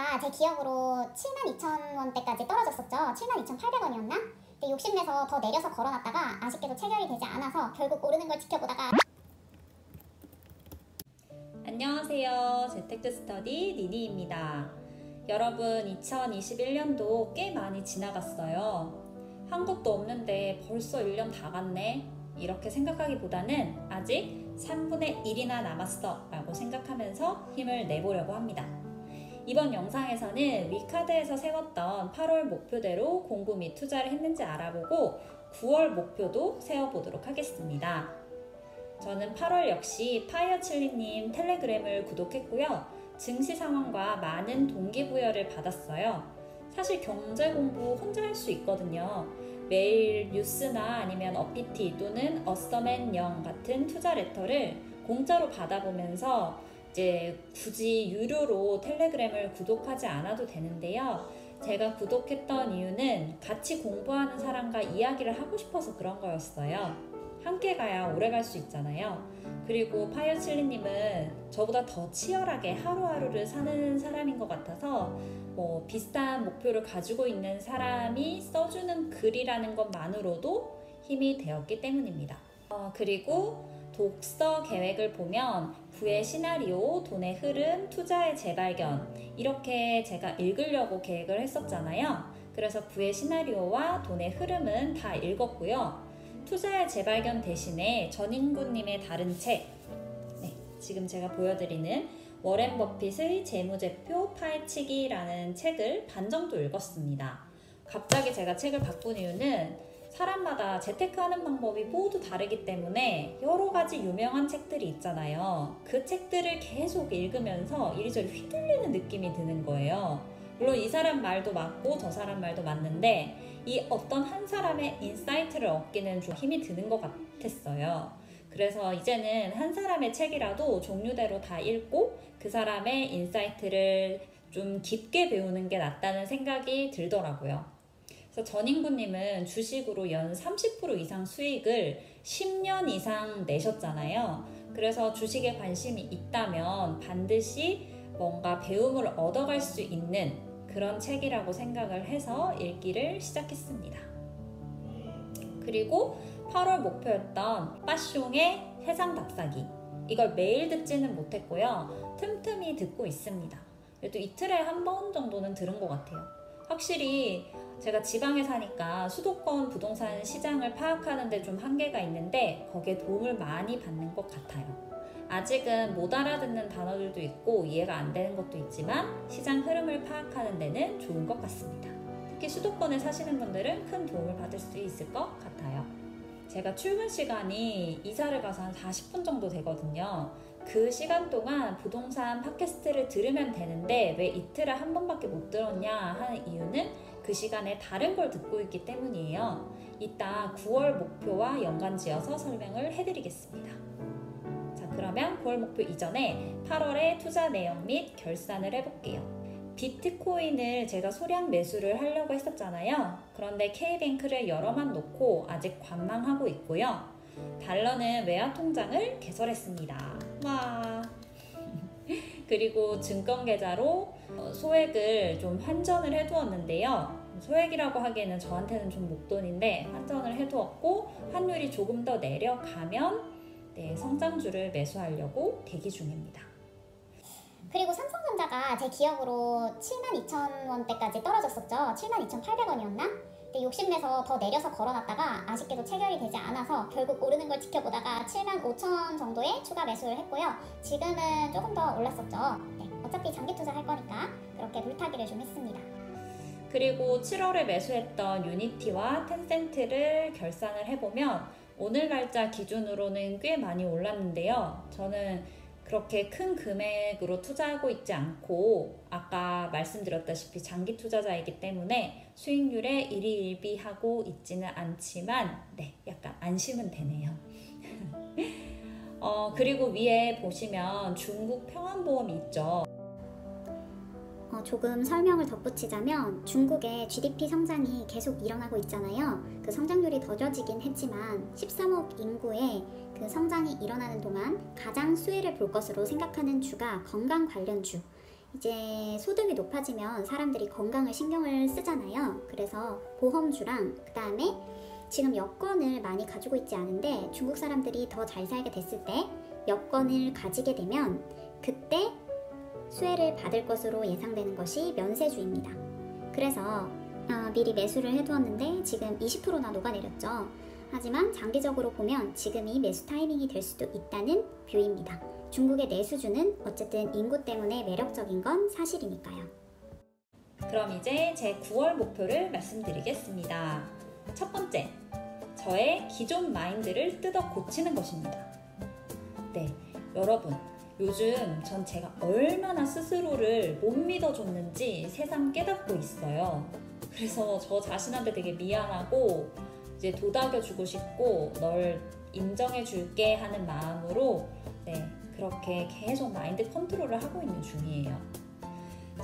주가가 제 기억으로 72,000원대까지 떨어졌었죠. 72,800원이었나? 근데 욕심내서 더 내려서 걸어놨다가 아쉽게도 체결이 되지 않아서 결국 오르는 걸 지켜보다가. 안녕하세요. 재테크스터디 니니입니다. 여러분, 2021년도 꽤 많이 지나갔어요. 한국도 없는데 벌써 1년 다 갔네? 이렇게 생각하기보다는 아직 3분의 1이나 남았어 라고 생각하면서 힘을 내보려고 합니다. 이번 영상에서는 위카드에서 세웠던 8월 목표대로 공부 및 투자를 했는지 알아보고 9월 목표도 세워보도록 하겠습니다. 저는 8월 역시 파이어칠리님 텔레그램을 구독했고요. 증시 상황과 많은 동기부여를 받았어요. 사실 경제 공부 혼자 할 수 있거든요. 매일 뉴스나 아니면 어피티 또는 어서맨 영 같은 투자 레터를 공짜로 받아보면서 이제 굳이 유료로 텔레그램을 구독하지 않아도 되는데요. 제가 구독했던 이유는 같이 공부하는 사람과 이야기를 하고 싶어서 그런 거였어요. 함께 가야 오래 갈 수 있잖아요. 그리고 파이어칠리님은 저보다 더 치열하게 하루하루를 사는 사람인 것 같아서 비슷한 목표를 가지고 있는 사람이 써주는 글이라는 것만으로도 힘이 되었기 때문입니다. 그리고 독서 계획을 보면 부의 시나리오, 돈의 흐름, 투자의 재발견 이렇게 제가 읽으려고 계획을 했었잖아요. 그래서 부의 시나리오와 돈의 흐름은 다 읽었고요. 투자의 재발견 대신에 전인구님의 다른 책, 지금 제가 보여드리는 워렌 버핏의 재무제표 파헤치기라는 책을 반 정도 읽었습니다. 갑자기 제가 책을 바꾼 이유는 사람마다 재테크하는 방법이 모두 다르기 때문에 여러 가지 유명한 책들이 있잖아요. 그 책들을 계속 읽으면서 이리저리 휘둘리는 느낌이 드는 거예요. 물론 이 사람 말도 맞고 저 사람 말도 맞는데 이 어떤 한 사람의 인사이트를 얻기는 좀 힘이 드는 것 같았어요. 그래서 이제는 한 사람의 책이라도 종류대로 다 읽고 그 사람의 인사이트를 좀 깊게 배우는 게 낫다는 생각이 들더라고요. 그래서 전인구님은 주식으로 연 30% 이상 수익을 10년 이상 내셨잖아요. 그래서 주식에 관심이 있다면 반드시 뭔가 배움을 얻어갈 수 있는 그런 책이라고 생각을 해서 읽기를 시작했습니다. 그리고 8월 목표였던 빠숑의 세상 답사기, 이걸 매일 듣지는 못했고요. 틈틈이 듣고 있습니다. 그래도 이틀에 한 번 정도는 들은 것 같아요. 확실히 제가 지방에 사니까 수도권 부동산 시장을 파악하는 데 좀 한계가 있는데 거기에 도움을 많이 받는 것 같아요. 아직은 못 알아듣는 단어들도 있고 이해가 안 되는 것도 있지만 시장 흐름을 파악하는 데는 좋은 것 같습니다. 특히 수도권에 사시는 분들은 큰 도움을 받을 수 있을 것 같아요. 제가 출근 시간이 이사를 가서 한 40분 정도 되거든요. 그 시간 동안 부동산 팟캐스트를 들으면 되는데 왜 이틀에 한 번밖에 못 들었냐 하는 이유는 그 시간에 다른 걸 듣고 있기 때문이에요. 이따 9월 목표와 연관지어서 설명을 해드리겠습니다. 그러면 9월 목표 이전에 8월의 투자 내용 및 결산을 해볼게요. 비트코인을 제가 소량 매수를 하려고 했었잖아요. 그런데 K뱅크를 여러만 놓고 아직 관망하고 있고요. 달러는 외화 통장을 개설했습니다. 와. 그리고 증권계좌로 소액을 좀 환전을 해두었는데요. 소액이라고 하기에는 저한테는 좀 목돈인데 환전을 해두었고 환율이 조금 더 내려가면 성장주를 매수하려고 대기 중입니다. 그리고 삼성전자가 제 기억으로 72,000원대까지 떨어졌었죠. 72,800원이었나? 근데 욕심내서 더 내려서 걸어놨다가 아쉽게도 체결이 되지 않아서 결국 오르는 걸 지켜보다가 75,000원 정도에 추가 매수를 했고요. 지금은 조금 더 올랐었죠. 어차피 장기 투자할 거니까 그렇게 물타기를 좀 했습니다. 그리고 7월에 매수했던 유니티와 텐센트를 결산을 해보면 오늘 날짜 기준으로는 꽤 많이 올랐는데요. 저는 그렇게 큰 금액으로 투자하고 있지 않고 아까 말씀드렸다시피 장기 투자자이기 때문에 수익률에 일희일비하고 있지는 않지만 약간 안심은 되네요. 그리고 위에 보시면 중국 평안보험이 있죠. 조금 설명을 덧붙이자면 중국의 GDP 성장이 계속 일어나고 있잖아요. 그 성장률이 더뎌지긴 했지만 13억 인구의 그 성장이 일어나는 동안 가장 수혜를 볼 것으로 생각하는 주가 건강 관련주, 이제 소득이 높아지면 사람들이 건강을 신경을 쓰잖아요. 그래서 보험주랑 그 다음에 지금 여권을 많이 가지고 있지 않은데 중국 사람들이 더 잘 살게 됐을 때 여권을 가지게 되면 그때 수혜를 받을 것으로 예상되는 것이 면세주입니다. 그래서 미리 매수를 해두었는데 지금 20%나 녹아내렸죠. 하지만 장기적으로 보면 지금이 매수 타이밍이 될 수도 있다는 뷰입니다. 중국의 내수주는 어쨌든 인구 때문에 매력적인 건 사실이니까요. 그럼 이제 제 9월 목표를 말씀드리겠습니다. 첫 번째, 저의 기존 마인드를 뜯어 고치는 것입니다. 네, 여러분, 요즘 전 제가 얼마나 스스로를 못 믿어줬는지 새삼 깨닫고 있어요. 그래서 저 자신한테 되게 미안하고 이제 도닥여주고 싶고 널 인정해줄게 하는 마음으로 그렇게 계속 마인드 컨트롤을 하고 있는 중이에요.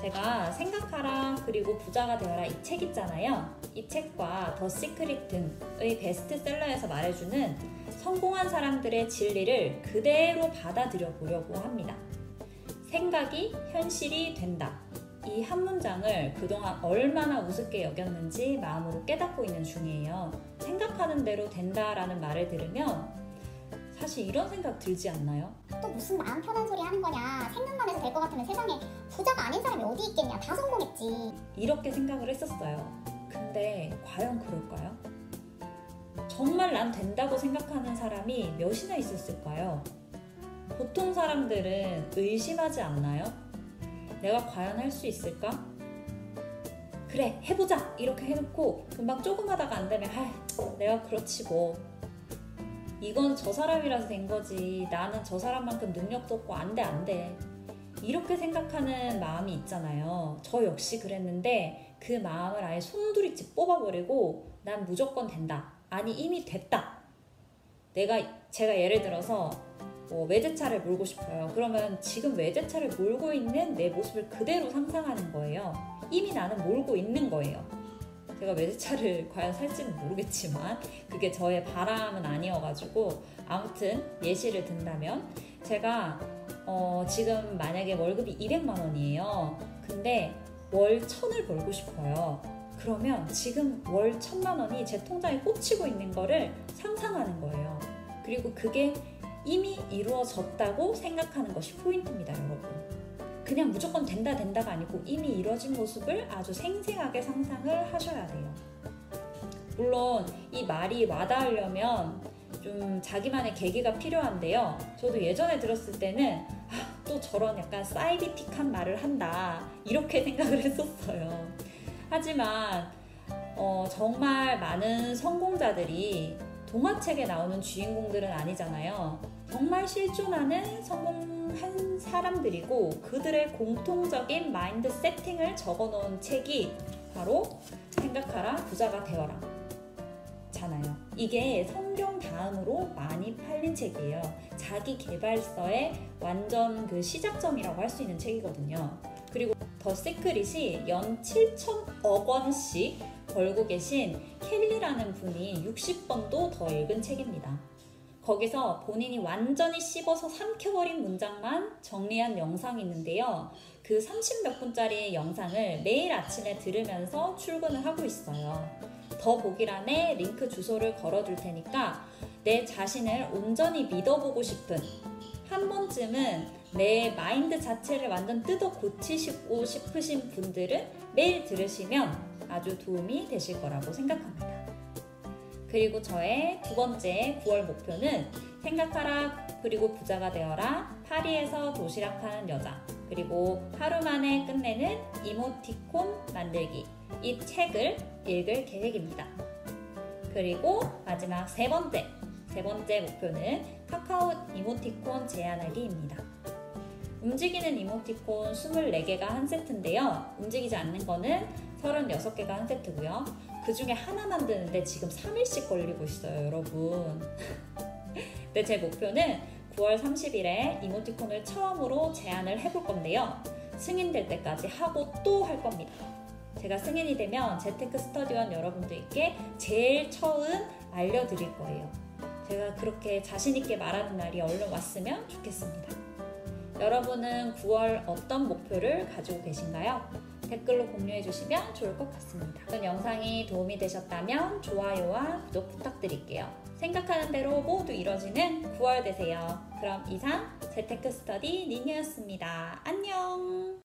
제가 생각하라 그리고 부자가 되어라 이 책 있잖아요. 이 책과 더 시크릿 등의 베스트셀러에서 말해주는 성공한 사람들의 진리를 그대로 받아들여 보려고 합니다. 생각이 현실이 된다. 이 한 문장을 그동안 얼마나 우습게 여겼는지 마음으로 깨닫고 있는 중이에요. 생각하는 대로 된다라는 말을 들으면 사실 이런 생각 들지 않나요? 또 무슨 마음 편한 소리 하는 거냐. 생각만 해서 될 것 같으면 세상에 부자가 아닌 사람이 어디 있겠냐. 다 성공했지. 이렇게 생각을 했었어요. 근데 과연 그럴까요? 정말 난 된다고 생각하는 사람이 몇이나 있었을까요? 보통 사람들은 의심하지 않나요? 내가 과연 할 수 있을까? 그래, 해보자! 이렇게 해놓고 금방 조금 하다가 안 되면 내가 그렇지 뭐. 이건 저 사람이라서 된 거지. 나는 저 사람만큼 능력도 없고 안 돼. 이렇게 생각하는 마음이 있잖아요. 저 역시 그랬는데 그 마음을 아예 손두리째 뽑아버리고 난 무조건 된다. 아니 이미 됐다. 제가 예를 들어서 외제차를 몰고 싶어요. 그러면 지금 외제차를 몰고 있는 내 모습을 그대로 상상하는 거예요. 이미 나는 몰고 있는 거예요. 제가 외제차를 과연 살지는 모르겠지만 그게 저의 바람은 아니어가지고 아무튼 예시를 든다면 제가 지금 만약에 월급이 200만 원이에요. 근데 월 1000을 벌고 싶어요. 그러면 지금 월 1000만 원이 제 통장에 꽂히고 있는 거를 상상하는 거예요. 그리고 그게 이미 이루어졌다고 생각하는 것이 포인트입니다, 여러분. 그냥 무조건 된다가 아니고 이미 이루어진 모습을 아주 생생하게 상상을 하셔야 돼요. 물론 이 말이 와닿으려면 좀 자기만의 계기가 필요한데요. 저도 예전에 들었을 때는 또 저런 약간 사이비틱한 말을 한다 이렇게 생각을 했었어요. 하지만 정말 많은 성공자들이 동화책에 나오는 주인공들은 아니잖아요. 정말 실존하는 성공한 사람들이고 그들의 공통적인 마인드 세팅을 적어놓은 책이 바로 생각하라 부자가 되어라 잖아요. 이게 성경 다음으로 많이 팔린 책이에요. 자기 개발서의 완전 그 시작점이라고 할 수 있는 책이거든요. 그리고 더 시크릿이 연 7천억 원씩 벌고 계신 켈리라는 분이 60번도 더 읽은 책입니다. 거기서 본인이 완전히 씹어서 삼켜버린 문장만 정리한 영상이 있는데요. 그 30몇 분짜리 영상을 매일 아침에 들으면서 출근을 하고 있어요. 더보기란에 링크 주소를 걸어둘 테니까 내 자신을 온전히 믿어보고 싶은 한 번쯤은 내 마인드 자체를 완전 뜯어 고치시고 싶으신 분들은 매일 들으시면 아주 도움이 되실 거라고 생각합니다. 그리고 저의 두 번째 9월 목표는 생각하라 그리고 부자가 되어라, 파리에서 도시락하는 여자, 그리고 하루 만에 끝내는 이모티콘 만들기, 이 책을 읽을 계획입니다. 그리고 마지막 세 번째 목표는 카카오 이모티콘 제안하기입니다. 움직이는 이모티콘 24개가 한 세트인데요. 움직이지 않는 거는 36개가 한 세트고요. 그 중에 하나 만드는데 지금 3일씩 걸리고 있어요, 여러분. 근데 제 목표는 9월 30일에 이모티콘을 처음으로 제안을 해볼 건데요. 승인될 때까지 하고 또 할 겁니다. 제가 승인이 되면 재테크 스터디원 여러분들께 제일 처음 알려드릴 거예요. 제가 그렇게 자신있게 말하는 날이 얼른 왔으면 좋겠습니다. 여러분은 9월 어떤 목표를 가지고 계신가요? 댓글로 공유해 주시면 좋을 것 같습니다. 오늘 영상이 도움이 되셨다면 좋아요와 구독 부탁드릴게요. 생각하는 대로 모두 이뤄지는 9월 되세요. 그럼 이상 재테크 스터디 니니였습니다. 안녕!